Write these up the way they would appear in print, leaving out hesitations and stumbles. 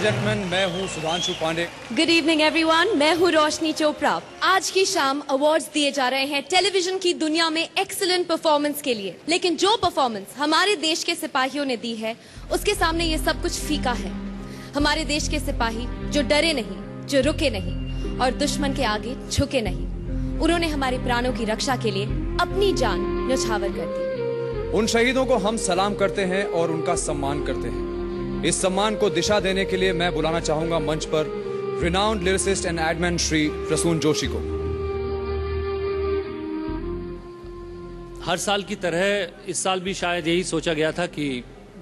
Gentleman, मैं हूं Sudhanshu Pandey. Good evening everyone, मैं हूं रोशनी चोपड़ा। आज की शाम अवार्ड्स दिए जा रहे हैं टेलीविजन की दुनिया में एक्सीलेंट परफॉर्मेंस के लिए। लेकिन जो परफॉर्मेंस हमारे देश के सिपाहियों ने दी है, उसके सामने ये सब कुछ फीका है। हमारे देश के सिपाही जो डरे नहीं, जो रुके नहीं और दुश्मन के आगे झुके नहीं, उन्होंने हमारे प्राणों की रक्षा के लिए अपनी जान न्यौछावर कर दी। उन शहीदों को हम सलाम करते हैं और उनका सम्मान करते हैं। इस सम्मान को दिशा देने के लिए मैं बुलाना चाहूंगा मंच पर renowned lyricist and adman Shri Prasoon Joshi को। हर साल की तरह इस साल भी शायद यही सोचा गया था कि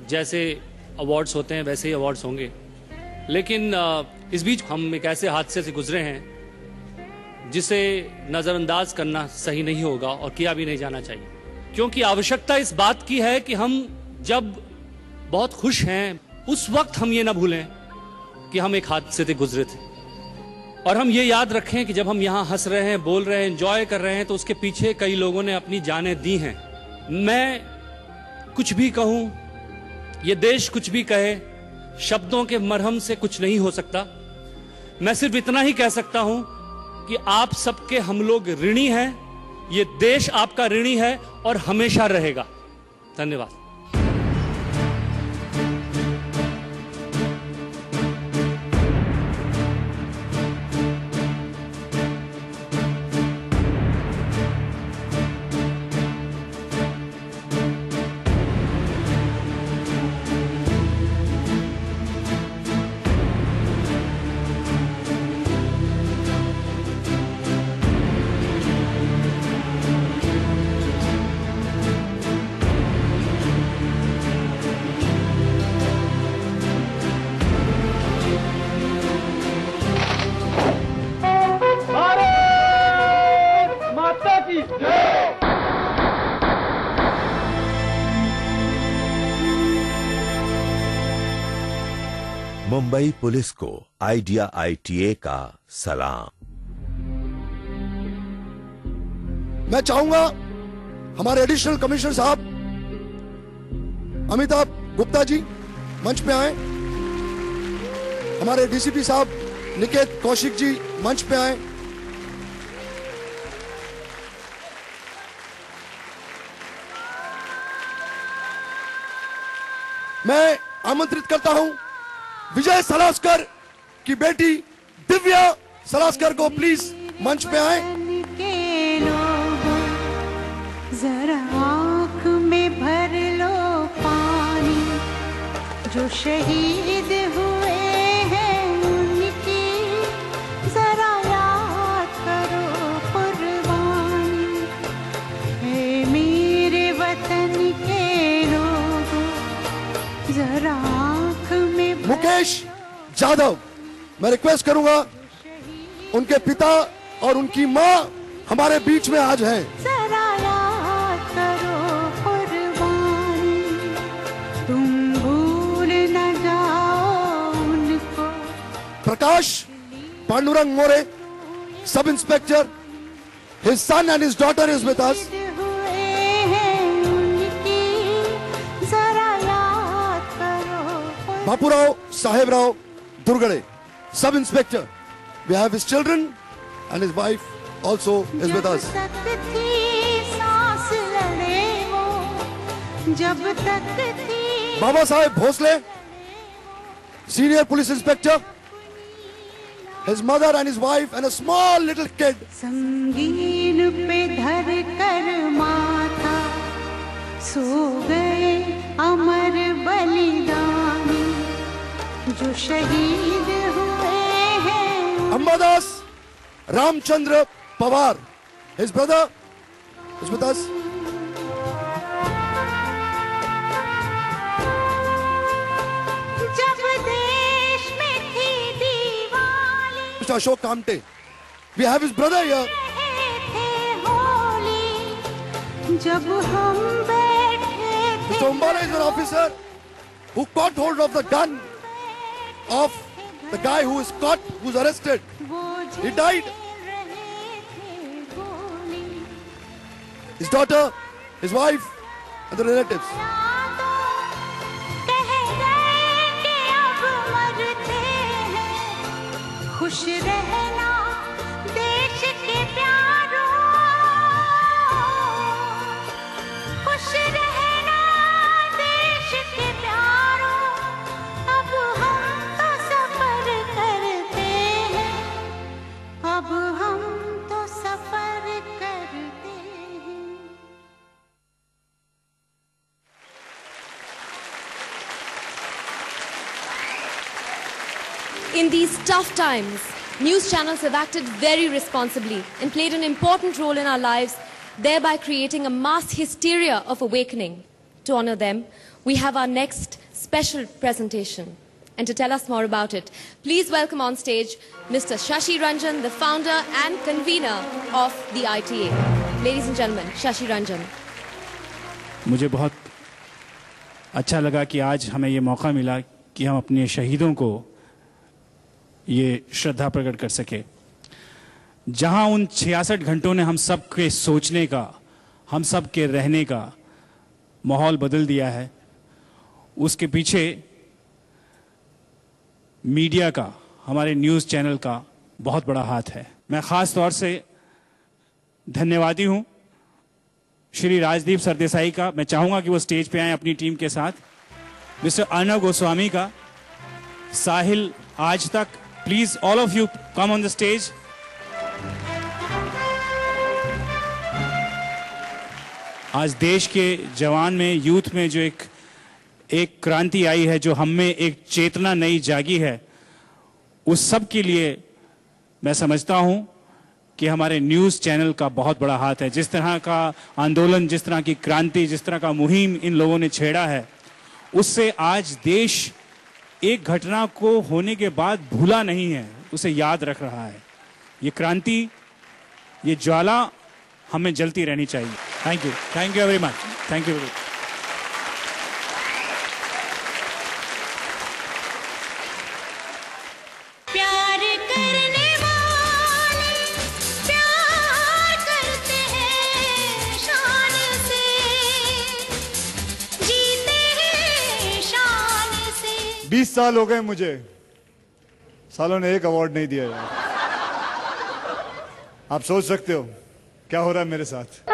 जैसे अवार्ड्स होते हैं वैसे ही अवार्ड्स होंगे, लेकिन इस बीच हम एक ऐसे हादसे से गुजरे हैं जिसे नजरअंदाज करना सही नहीं होगा और किया भी नहीं जाना चाहिए, क्योंकि आवश्यकता इस बात की है कि हम जब बहुत खुश हैं उस वक्त हम ये ना भूलें कि हम एक हादसे से गुजरे थे, और हम ये याद रखें कि जब हम यहाँ हंस रहे हैं, बोल रहे हैं, एंजॉय कर रहे हैं, तो उसके पीछे कई लोगों ने अपनी जानें दी हैं। मैं कुछ भी कहूं, ये देश कुछ भी कहे, शब्दों के मरहम से कुछ नहीं हो सकता। मैं सिर्फ इतना ही कह सकता हूं कि आप सबके हम लोग ऋणी हैं, ये देश आपका ऋणी है और हमेशा रहेगा। धन्यवाद। मुंबई पुलिस को आइडिया ITA का सलाम। मैं चाहूंगा हमारे एडिशनल कमिश्नर साहब अमिताभ गुप्ता जी मंच पे आए, हमारे DCP साहब निकेत कौशिक जी मंच पे आए, मैं आमंत्रित करता हूं विजय सलास्कर की बेटी दिव्या सलास्कर को प्लीज मंच पे आए। जरा आँख में भर लो पानी, जो शहीद हुए हैं उनकी जरा याद करो कुर्बानी। ऐ मेरे वतन के लोगों, जरा आँख में। मुकेश जाधव, मैं रिक्वेस्ट करूंगा, उनके पिता और उनकी मां हमारे बीच में आज हैं। जरा याद करो कुर्बानी, तुम भूल न जाओ उनको। प्रकाश पांडुरंग मोरे, sub inspector, his son and his daughter is with us. Bapurao Sahebrao Durgade, sub inspector. We have his children and his wife also is with us. Baba Saheb Bhosle, senior police inspector, his mother and his wife and a small little kid. संगीन पे धर कर माथा सो गए अमर बलिदानी, जो शहीद हुए हैं। Ambadas Ramchandra Pawar, his brother is with us. जब देश में थी Diwali, Mr. Ashok Kamte, we have his brother here. जब हम बैठे थे। Mr. Umbala is an officer who caught hold of the gun of the guy who is caught, who's arrested. He died. His daughter, his wife, and the relatives. In these tough times, news channels have acted very responsibly and played an important role in our lives, thereby creating a mass hysteria of awakening. To honor them, we have our next special presentation. And to tell us more about it, please welcome on stage Mr. Shashi Ranjan, the founder and convener of the ITA. Ladies and gentlemen, Shashi Ranjan. मुझे बहुत अच्छा लगा कि आज हमें ये मौका मिला कि हम अपने शहीदों को ये श्रद्धा प्रकट कर सके। जहां उन 66 घंटों ने हम सब के सोचने का, हम सब के रहने का माहौल बदल दिया है, उसके पीछे मीडिया का, हमारे न्यूज़ चैनल का बहुत बड़ा हाथ है। मैं ख़ास तौर से धन्यवादी हूं श्री राजदीप सरदेसाई का। मैं चाहूंगा कि वो स्टेज पे आए अपनी टीम के साथ। मिस्टर अर्णव गोस्वामी का, साहिल आज तक, please all of you come on the stage. आज देश के जवान में, यूथ में जो एक क्रांति आई है, जो हम में एक चेतना नई जागी है, उस सब के लिए मैं समझता हूं कि हमारे न्यूज़ चैनल का बहुत बड़ा हाथ है। जिस तरह का आंदोलन, जिस तरह की क्रांति, जिस तरह का मुहिम इन लोगों ने छेड़ा है, उससे आज देश एक घटना को होने के बाद भूला नहीं है, उसे याद रख रहा है। ये क्रांति, ये ज्वाला हमें जलती रहनी चाहिए। Thank you very much, thank you. प्यार करने वाले प्यार करते हैं शान से, जीते हैं शान से। 20 साल हो गए मुझे, सालों ने एक अवार्ड नहीं दिया यार। आप सोच सकते हो क्या हो रहा है मेरे साथ।